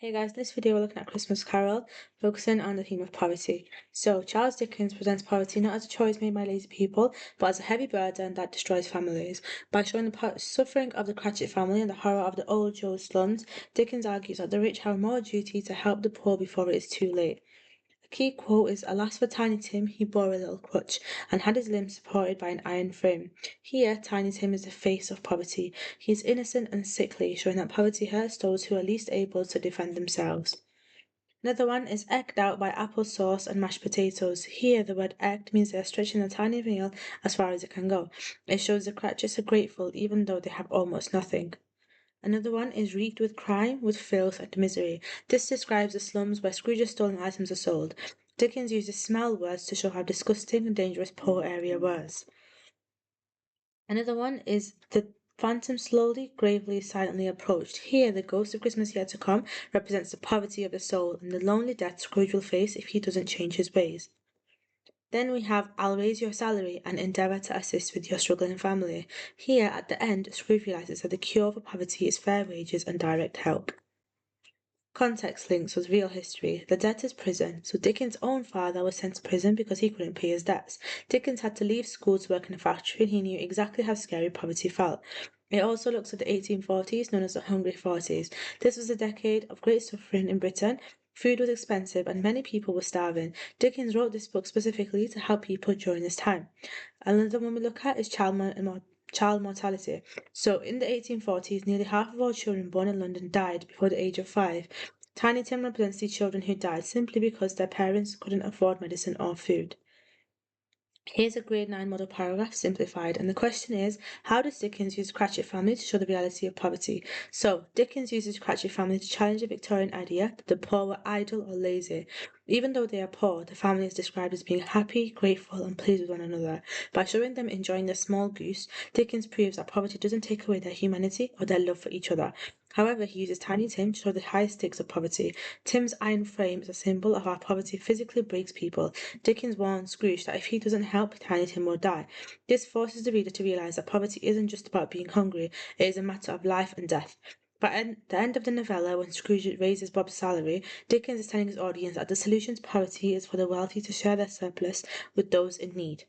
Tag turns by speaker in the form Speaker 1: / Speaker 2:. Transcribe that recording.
Speaker 1: Hey guys, in this video we're looking at Christmas Carol, focusing on the theme of poverty. So, Charles Dickens presents poverty not as a choice made by lazy people, but as a heavy burden that destroys families. By showing the suffering of the Cratchit family and the horror of the old Joe slums, Dickens argues that the rich have a moral duty to help the poor before it is too late. The key quote is, "Alas for Tiny Tim, he bore a little crutch, and had his limbs supported by an iron frame." Here, Tiny Tim is the face of poverty. He is innocent and sickly, showing that poverty hurts those who are least able to defend themselves. Another one is egged out by apple sauce and mashed potatoes. Here, the word egged means they are stretching a tiny meal as far as it can go. It shows the Cratchits are grateful even though they have almost nothing. Another one is wreaked with crime, with filth and misery. This describes the slums where Scrooge's stolen items are sold. Dickens uses smell words to show how disgusting and dangerous poor area was. Another one is the phantom slowly, gravely, silently approached. Here, the ghost of Christmas yet to come represents the poverty of the soul and the lonely death Scrooge will face if he doesn't change his ways. Then we have "I'll raise your salary and endeavour to assist with your struggling family." Here, at the end, Scrooge realizes that the cure for poverty is fair wages and direct help. Context links was real history. The debtor's prison. So Dickens' own father was sent to prison because he couldn't pay his debts. Dickens had to leave school to work in a factory and he knew exactly how scary poverty felt. It also looks at the 1840s, known as the Hungry Forties. This was a decade of great suffering in Britain. Food was expensive and many people were starving. Dickens wrote this book specifically to help people during this time. Another one we look at is child mortality. So, in the 1840s, nearly half of all children born in London died before the age of 5. Tiny Tim represents these children who died simply because their parents couldn't afford medicine or food. Here's a grade 9 model paragraph simplified, and the question is, how does Dickens use the Cratchit family to show the reality of poverty? So, Dickens uses the Cratchit family to challenge the Victorian idea that the poor were idle or lazy. Even though they are poor, the family is described as being happy, grateful, and pleased with one another. By showing them enjoying their small goose, Dickens proves that poverty doesn't take away their humanity or their love for each other. However, he uses Tiny Tim to show the high stakes of poverty. Tim's iron frame is a symbol of how poverty physically breaks people. Dickens warns Scrooge that if he doesn't help, Tiny Tim will die. This forces the reader to realise that poverty isn't just about being hungry, it is a matter of life and death. By the end of the novella, when Scrooge raises Bob's salary, Dickens is telling his audience that the solution to poverty is for the wealthy to share their surplus with those in need.